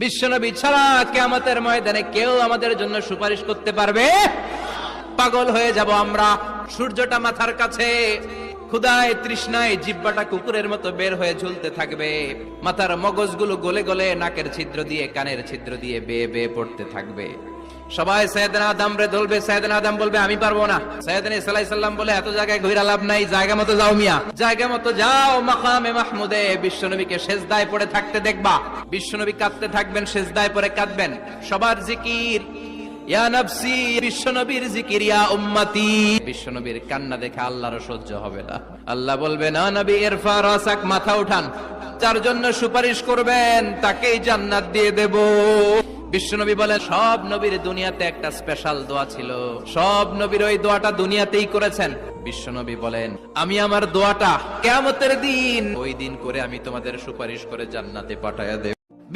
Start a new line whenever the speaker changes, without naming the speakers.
বিশ্বনবী ছাড়া কিয়ামতের ময়দানে কেউ আমাদের জন্য সুপারিশ করতে পারবে? পাগল হয়ে যাব আমরা। সূর্যটা মাথার কাছে, ক্ষুধায় তৃষ্ণায় জিহ্বাটা কুকুরের মতো বের হয়ে ঝুলতে থাকবে, মাথার মগজগুলো গলে গলে নাকের ছিদ্র দিয়ে কানের ছিদ্র দিয়ে বেয়ে বেয়ে পড়তে থাকবে। সবাই সাইয়েদনা আদম রে ধরবে, সাইয়েদনা আদম বলবে আমি পারবো না। সাইয়েদনা ঈসা আলাইহিস সালাম বলে এত জায়গায় ঘুরে লাভ নাই, জায়গা মতো যাও মিয়া, জায়গা মতো যাও। মাকামে মাহমুদে বিশ্বনবীকে সিজদায় পড়ে থাকতে দেখবা। বিশ্বনবী কাঁদতে থাকবেন, সিজদায় পড়ে কাঁদবেন। সবার জিকির ইয়া নফসি, বিশ্বনবীর জিকির ইয়া উম্মতি। বিশ্বনবীর কান্না দেখে আল্লাহর সহ্য হবে না। আল্লাহ বলবেন না নবী ইরফা রাসাক, মাথা উঠান, যার জন্য সুপারিশ করবেন তাকেই জান্নাত দিয়ে দেব। বিশ্বনবী বলেন সব নবীর দুনিয়াতে একটা স্পেশাল দোয়া ছিল, সব নবীর ওই দোয়াটা দুনিয়াতেই করেছেন। বিশ্বনবী বলেন আমি আমার দোয়াটা কিয়ামতের দিন ওই দিন করে আমি তোমাদের সুপারিশ করে জান্নাতে পাঠায়া দেব।